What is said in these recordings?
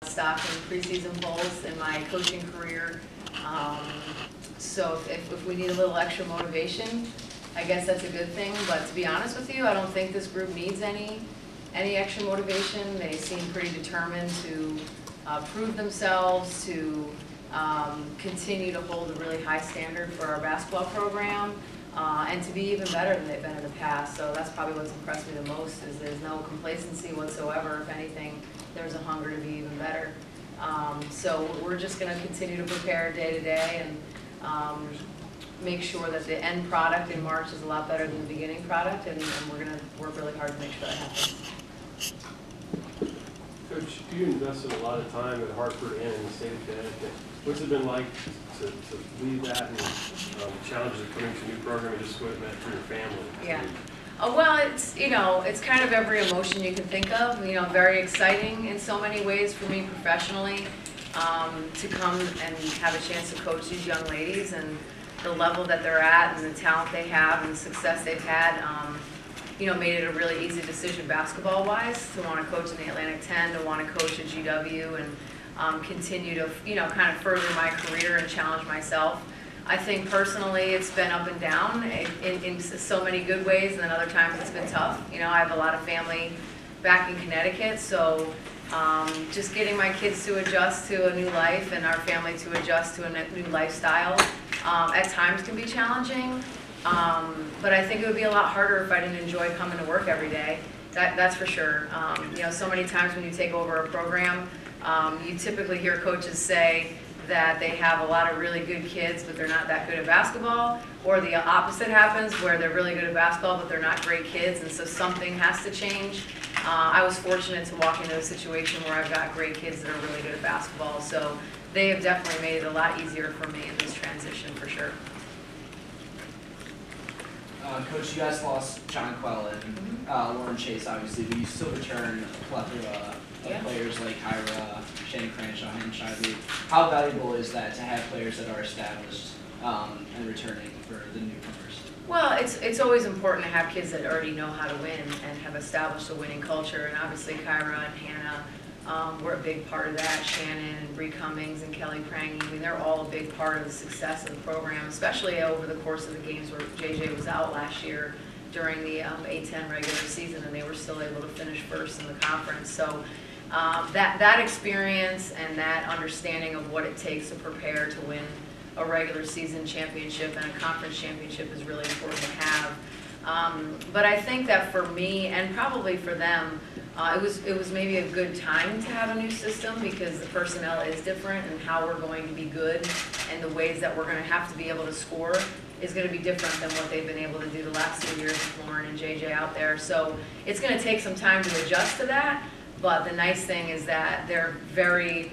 stock in preseason polls in my coaching career. So if we need a little extra motivation, I guess that's a good thing. But to be honest with you, I don't think this group needs any extra motivation. They seem pretty determined to prove themselves, to continue to hold a really high standard for our basketball program, and to be even better than they've been in the past. So that's probably what's impressed me the most, is there's no complacency whatsoever. If anything, there's a hunger to be even better. So we're just going to continue to prepare day to day and make sure that the end product in March is a lot better than the beginning product, and we're going to work really hard to make sure that happens. Coach, you invested a lot of time at Hartford and in the state of Connecticut. What's it been like to leave that and challenges of coming to a new program and just what it meant for your family? Yeah. Well, it's kind of every emotion you can think of. Very exciting in so many ways for me professionally, to come and have a chance to coach these young ladies and the level that they're at and the talent they have and the success they've had. Made it a really easy decision basketball-wise to want to coach in the Atlantic 10, to want to coach at GW, and continue to kind of further my career and challenge myself. I think personally it's been up and down in so many good ways, and then other times it's been tough. I have a lot of family back in Connecticut, so just getting my kids to adjust to a new life and our family to adjust to a new lifestyle at times can be challenging. But I think it would be a lot harder if I didn't enjoy coming to work every day. That's for sure. So many times when you take over a program, you typically hear coaches say that they have a lot of really good kids, but they're not that good at basketball, or the opposite happens where they're really good at basketball, but they're not great kids, and so something has to change. I was fortunate to walk into a situation where I've got great kids that are really good at basketball, so they have definitely made it a lot easier for me in this transition, for sure. Coach, you guys lost John Quellen, Lauren Chase, obviously, but you still return a plethora of players like Caira, Shannon Cranshaw, and Shiley. How valuable is that to have players that are established and returning for the newcomers? Well, it's always important to have kids that already know how to win and have established a winning culture, and obviously Caira and Hannah were a big part of that. Shannon and Bree Cummings and Kelly Prangy, they're all a big part of the success of the program, especially over the course of the games where JJ was out last year during the A-10 regular season, and they were still able to finish first in the conference. So that experience and that understanding of what it takes to prepare to win a regular season championship and a conference championship is really important to have. But I think that for me, and probably for them, it was maybe a good time to have a new system, because the personnel is different, and how we're going to be good and the ways that we're going to have to be able to score is going to be different than what they've been able to do the last 2 years with Lauren and JJ out there. So it's going to take some time to adjust to that, but the nice thing is that they're very,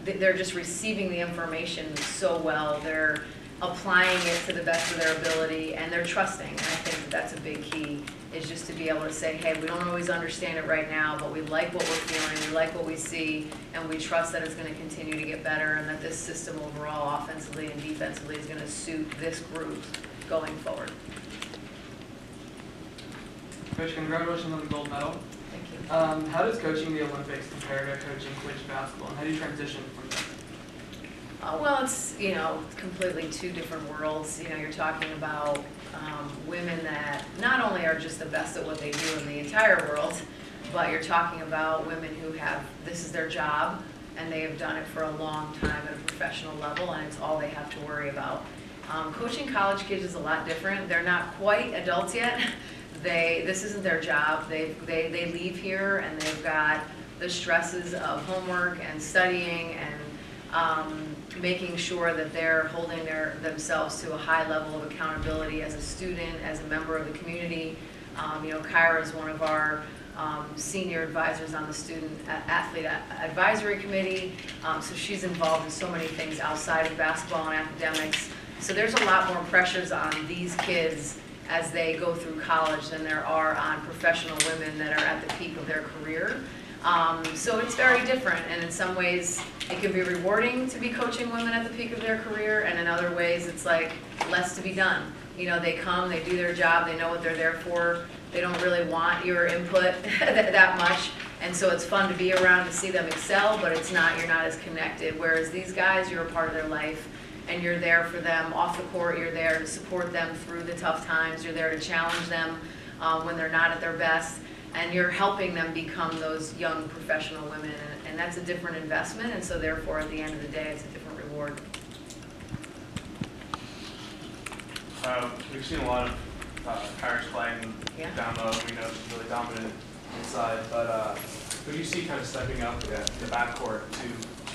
they're just receiving the information so well. They're applying it to the best of their ability, and they're trusting. And I think that that's a big key, is just to be able to say, hey, we don't always understand it right now, but we like what we're feeling, we like what we see, and we trust that it's going to continue to get better, and that this system overall, offensively and defensively, is going to suit this group going forward. Coach, congratulations on the gold medal. Thank you. How does coaching the Olympics compare to coaching collegiate basketball, and how do you transition from that? Well, it's, completely two different worlds. You're talking about women that not only are just the best at what they do in the entire world, but you're talking about women who have, this is their job, and they have done it for a long time at a professional level, and it's all they have to worry about. Coaching college kids is a lot different. They're not quite adults yet. This isn't their job. They leave here, and they've got the stresses of homework and studying and making sure that they're holding themselves to a high level of accountability as a student, as a member of the community. Caira is one of our senior advisors on the Student Athlete Advisory Committee, so she's involved in so many things outside of basketball and academics. So there's a lot more pressures on these kids as they go through college than there are on professional women that are at the peak of their career. So it's very different, and in some ways it can be rewarding to be coaching women at the peak of their career, and in other ways it's like less to be done. They come, they do their job, they know what they're there for, they don't really want your input that much, And so it's fun to be around to see them excel, but it's not, you're not as connected. Whereas these guys, you're a part of their life, and you're there for them off the court. You're there to support them through the tough times. You're there to challenge them when they're not at their best, and you're helping them become those young professional women. And that's a different investment, and so therefore at the end of the day, it's a different reward. We've seen a lot of Caira's playing down low. We know she's really dominant inside, but who do you see kind of stepping up in the backcourt to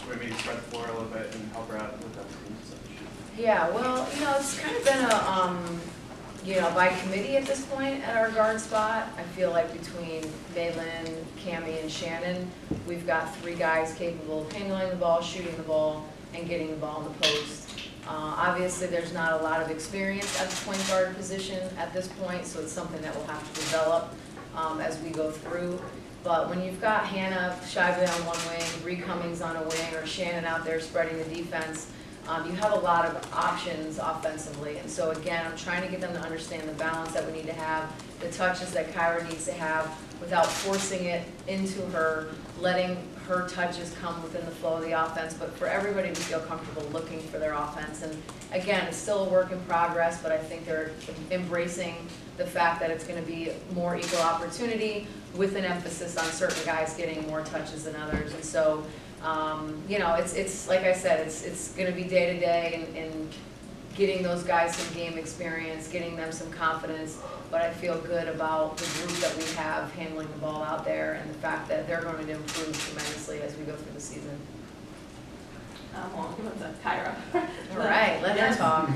maybe spread the floor a little bit and help her out with that screen stuff? Yeah, well, it's kind of been a, by committee at this point at our guard spot. I feel like between Maylin, Cammie, and Shannon, we've got 3 guys capable of handling the ball, shooting the ball, and getting the ball in the post. Obviously, there's not a lot of experience at the point guard position at this point, so it's something that we'll have to develop as we go through. But when you've got Hannah Shively on one wing, Bree Cummings on a wing, or Shannon out there spreading the defense, you have a lot of options offensively. And so again, I'm trying to get them to understand the balance that we need to have, the touches that Caira needs to have without forcing it into her, letting her touches come within the flow of the offense, but for everybody to feel comfortable looking for their offense. And again, it's still a work in progress, but I think they're embracing the fact that it's going to be more equal opportunity with an emphasis on certain guys getting more touches than others. And so it's like I said, it's going to be day to day and getting those guys some game experience, getting them some confidence. But I feel good about the group that we have handling the ball out there, and the fact that they're going to improve tremendously as we go through the season. Well, give it to Caira. All right, let her talk.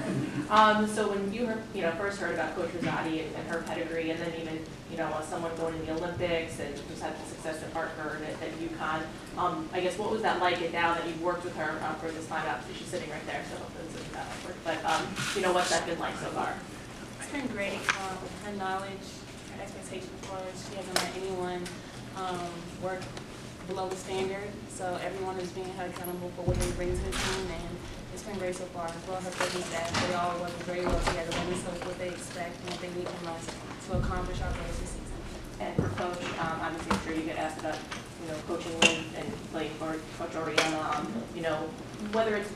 So when you first heard about Coach Rizzotti and her pedigree, and then even as someone going to the Olympics and who's had success at Hartford and at UConn, I guess what was that like? And now that you've worked with her for this time, obviously she's sitting right there, so this isn't that awkward. But what's that been like so far? It's been great. Her knowledge, her expectations for her. She hasn't let anyone work below the standard, so everyone is being held accountable for what they bring to the team, and it's been great so far. As well, her coaching staff, they all work very well together when we know what they expect and what they need from us to accomplish our goals this season. And for Coach, obviously I'm sure you get asked about coaching and playing for Coach Oriana, whether it's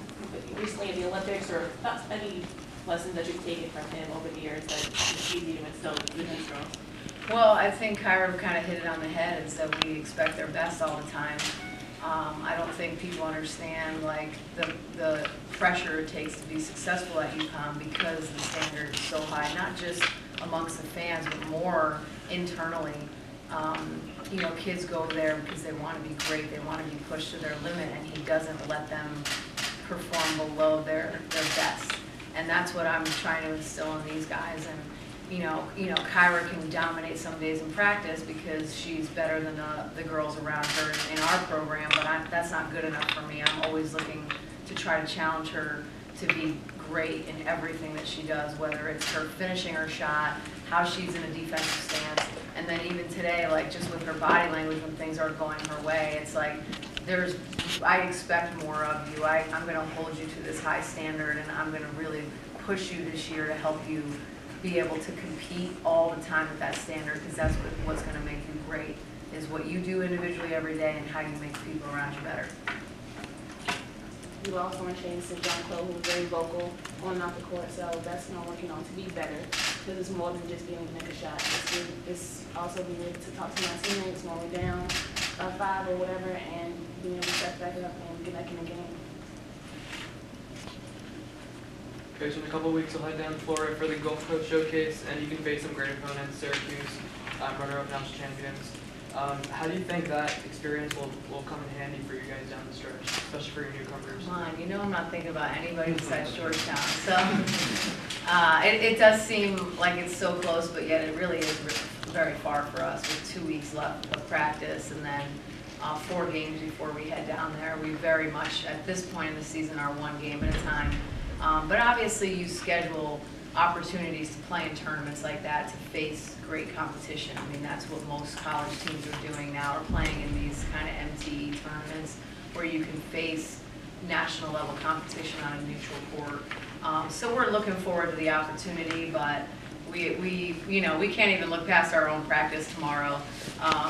recently at the Olympics or not any lessons that you've taken from him over the years that it's easy to instill in his growth. Well, I think Caira kind of hit it on the head, is that we expect their best all the time. I don't think people understand the pressure it takes to be successful at UConn, because the standard is so high, not just amongst the fans, but more internally. Kids go there because they want to be great, they want to be pushed to their limit, and he doesn't let them perform below their best. And that's what I'm trying to instill in these guys. And Caira can dominate some days in practice because she's better than the girls around her in our program, but that's not good enough for me. I'm always looking to try to challenge her to be great in everything that she does, whether it's her finishing her shot, how she's in a defensive stance, and then even today, just with her body language when things aren't going her way, it's like I expect more of you. I'm going to hold you to this high standard, and I'm going to really push you this year to help you be able to compete all the time at that standard, because that's what's going to make you great, is what you do individually every day and how you make people around you better. You also want to change to John Cole, who's very vocal on and off the court, so that's working on to be better, because it's more than just being able to make a shot. It's also being able to talk to my teammates when we're down 5 or whatever, and being able to step back up and get back in the game. Okay, so in a couple of weeks, you'll head down to Florida for the Gulf Coast Showcase, and you can face some great opponents, Syracuse, runner-up national champions. How do you think that experience will come in handy for you guys down the stretch, especially for your newcomers? Come on, I'm not thinking about anybody besides Georgetown. So it does seem like it's so close, but yet it really is very far for us, with 2 weeks left of practice and then 4 games before we head down there. We very much, at this point in the season, are 1 game at a time. But obviously you schedule opportunities to play in tournaments like that, to face great competition. I mean, that's what most college teams are doing now, are playing in these kind of MTE tournaments where you can face national level competition on a neutral court. So we're looking forward to the opportunity, but we we can't even look past our own practice tomorrow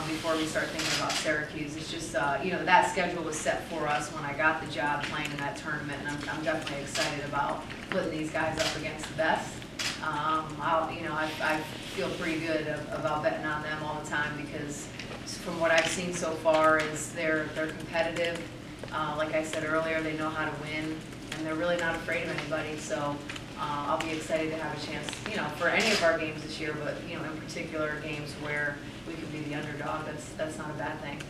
before we start thinking about Syracuse. It's just that schedule was set for us when I got the job playing in that tournament, and I'm definitely excited about putting these guys up against the best. I feel pretty good about betting on them all the time because from what I've seen so far is they're competitive. Like I said earlier, they know how to win, and they're really not afraid of anybody. So I'll be excited to have a chance, for any of our games this year, but in particular games where we could be the underdog. That's not a bad thing.